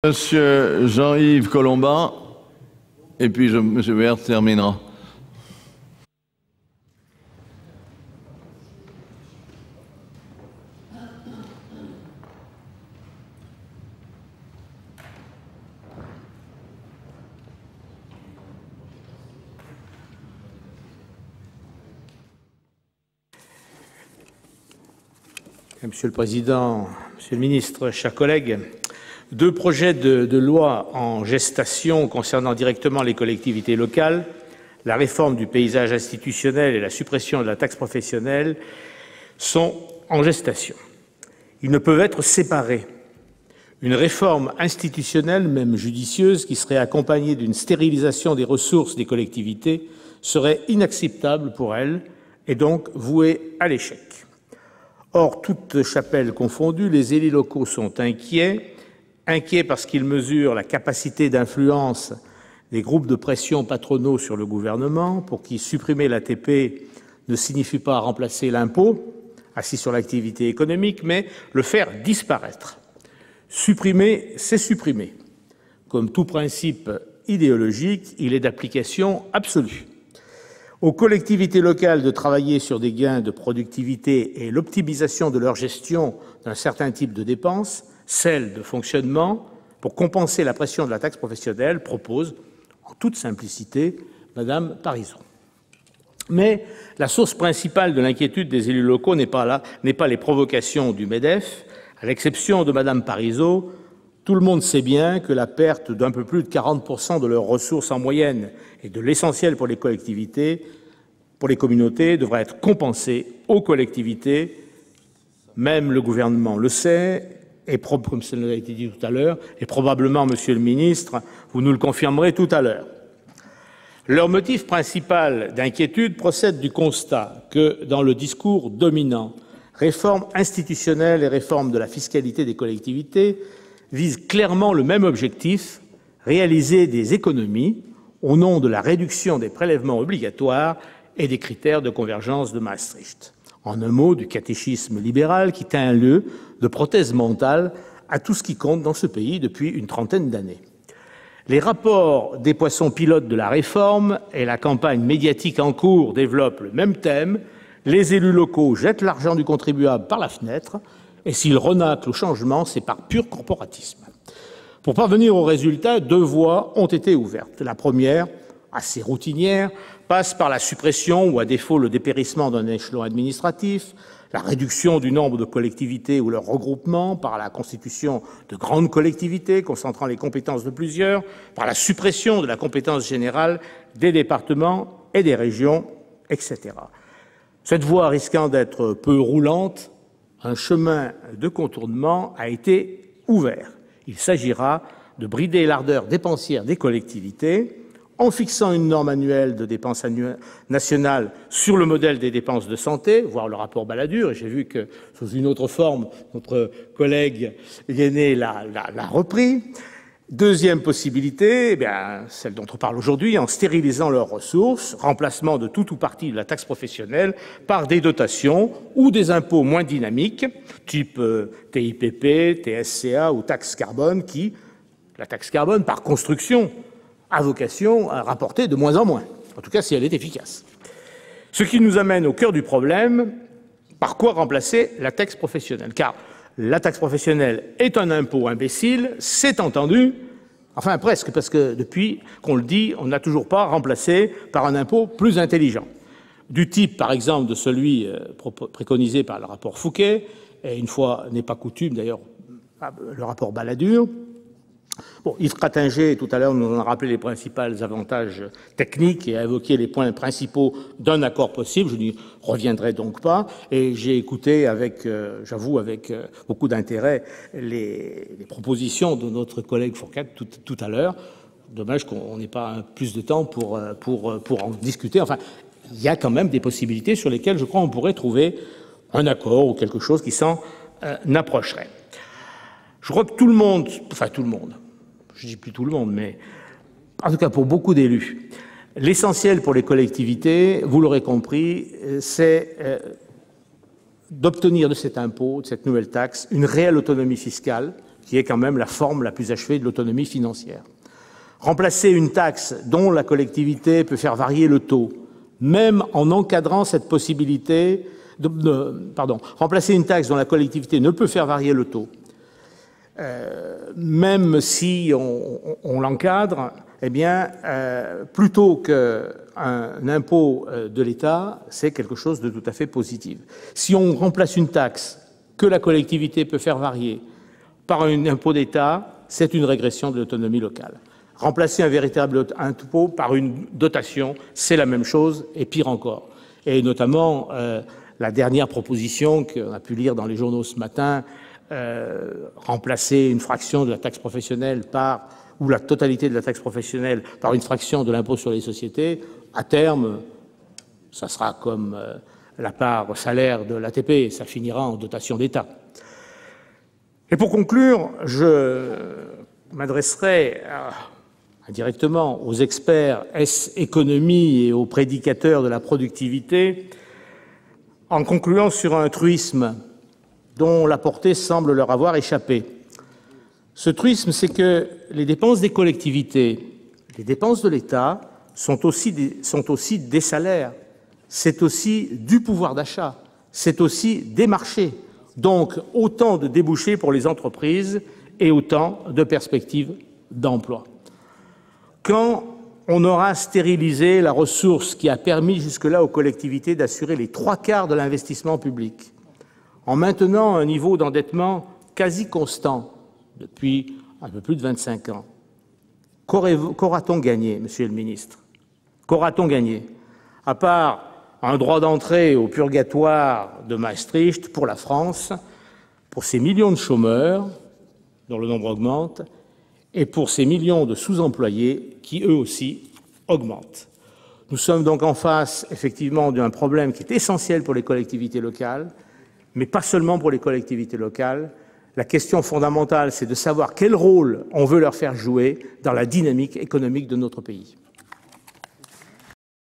Monsieur Jean-Yves Collombat, et puis Monsieur Vert terminera. Monsieur le Président, Monsieur le Ministre, chers collègues, deux projets de loi en gestation concernant directement les collectivités locales, la réforme du paysage institutionnel et la suppression de la taxe professionnelle, sont en gestation. Ils ne peuvent être séparés. Une réforme institutionnelle, même judicieuse, qui serait accompagnée d'une stérilisation des ressources des collectivités, serait inacceptable pour elles et donc vouée à l'échec. Or, toutes chapelles confondues, les élus locaux sont inquiets parce qu'ils mesurent la capacité d'influence des groupes de pression patronaux sur le gouvernement, pour qui supprimer l'ATP ne signifie pas remplacer l'impôt assis sur l'activité économique, mais le faire disparaître. Supprimer, c'est supprimer. Comme tout principe idéologique, il est d'application absolue. Aux collectivités locales de travailler sur des gains de productivité et l'optimisation de leur gestion d'un certain type de dépenses, celle de fonctionnement, pour compenser la pression de la taxe professionnelle, propose, en toute simplicité, Mme Parisot. Mais la source principale de l'inquiétude des élus locaux n'est pas les provocations du MEDEF. À l'exception de Mme Parisot, tout le monde sait bien que la perte d'un peu plus de 40% de leurs ressources en moyenne et de l'essentiel pour les collectivités, pour les communautés, devra être compensée aux collectivités. Même le gouvernement le sait, et comme cela a été dit tout à l'heure, et probablement, Monsieur le Ministre, vous nous le confirmerez tout à l'heure. Leur motif principal d'inquiétude procède du constat que, dans le discours dominant, réforme institutionnelle et réforme de la fiscalité des collectivités visent clairement le même objectif, réaliser des économies au nom de la réduction des prélèvements obligatoires et des critères de convergence de Maastricht. En un mot, du catéchisme libéral qui tint lieu de prothèse mentale à tout ce qui compte dans ce pays depuis une trentaine d'années. Les rapports des poissons pilotes de la réforme et la campagne médiatique en cours développent le même thème. Les élus locaux jettent l'argent du contribuable par la fenêtre, et s'ils renâclent au changement, c'est par pur corporatisme. Pour parvenir au résultat, deux voies ont été ouvertes. La première, assez routinière, passe par la suppression ou à défaut le dépérissement d'un échelon administratif, la réduction du nombre de collectivités ou leur regroupement par la constitution de grandes collectivités concentrant les compétences de plusieurs, par la suppression de la compétence générale des départements et des régions, etc. Cette voie risquant d'être peu roulante, un chemin de contournement a été ouvert. Il s'agira de brider l'ardeur dépensière des collectivités en fixant une norme annuelle de dépenses nationales sur le modèle des dépenses de santé, voire le rapport Balladur, et j'ai vu que, sous une autre forme, notre collègue Guéné l'a repris. Deuxième possibilité, celle dont on parle aujourd'hui, en stérilisant leurs ressources, remplacement de tout ou partie de la taxe professionnelle par des dotations ou des impôts moins dynamiques, type TIPP, TSCA ou taxe carbone, qui, la taxe carbone, par construction, a vocation à rapporter de moins en moins, en tout cas si elle est efficace. Ce qui nous amène au cœur du problème, par quoi remplacer la taxe professionnelle ? Car la taxe professionnelle est un impôt imbécile, c'est entendu, enfin presque, parce que depuis qu'on le dit, on n'a toujours pas remplacé par un impôt plus intelligent. Du type, par exemple, de celui préconisé par le rapport Fouquet, et une fois n'est pas coutume d'ailleurs, le rapport Balladur. Bon, Yves Crattinger, tout à l'heure, nous en a rappelé les principaux avantages techniques et a évoqué les points principaux d'un accord possible. Je n'y reviendrai donc pas. Et j'ai écouté j'avoue, avec beaucoup d'intérêt, les propositions de notre collègue Fourcade tout à l'heure. Dommage qu'on n'ait pas plus de temps pour en discuter. Enfin, il y a quand même des possibilités sur lesquelles, je crois, on pourrait trouver un accord ou quelque chose qui s'en approcherait. Je crois que tout le monde, je dis plus tout le monde, mais en tout cas pour beaucoup d'élus, l'essentiel pour les collectivités, vous l'aurez compris, c'est d'obtenir de cet impôt, de cette nouvelle taxe, une réelle autonomie fiscale qui est quand même la forme la plus achevée de l'autonomie financière. Remplacer une taxe dont la collectivité peut faire varier le taux, même en encadrant cette possibilité, remplacer une taxe dont la collectivité ne peut faire varier le taux, même si on l'encadre, eh bien, plutôt qu'un impôt de l'État, c'est quelque chose de tout à fait positif. Si on remplace une taxe que la collectivité peut faire varier par un impôt d'État, c'est une régression de l'autonomie locale. Remplacer un véritable impôt par une dotation, c'est la même chose, et pire encore. Et notamment, la dernière proposition qu'on a pu lire dans les journaux ce matin, remplacer une fraction de la taxe professionnelle ou la totalité de la taxe professionnelle par une fraction de l'impôt sur les sociétés, à terme, ça sera comme la part salaire de l'ATP, ça finira en dotation d'État. Et pour conclure, je m'adresserai directement aux experts économie et aux prédicateurs de la productivité, en concluant sur un truisme dont la portée semble leur avoir échappé. Ce truisme, c'est que les dépenses des collectivités, les dépenses de l'État sont aussi des salaires, c'est aussi du pouvoir d'achat, c'est aussi des marchés, donc autant de débouchés pour les entreprises et autant de perspectives d'emploi. Quand on aura stérilisé la ressource qui a permis jusque-là aux collectivités d'assurer les 3/4 de l'investissement public, en maintenant un niveau d'endettement quasi constant depuis un peu plus de 25 ans, qu'aura-t-on gagné, Monsieur le ministre? Qu'aura-t-on gagné? À part un droit d'entrée au purgatoire de Maastricht pour la France, pour ces millions de chômeurs dont le nombre augmente, et pour ces millions de sous-employés qui, eux aussi, augmentent. Nous sommes donc en face, effectivement, d'un problème qui est essentiel pour les collectivités locales, mais pas seulement pour les collectivités locales. La question fondamentale, c'est de savoir quel rôle on veut leur faire jouer dans la dynamique économique de notre pays.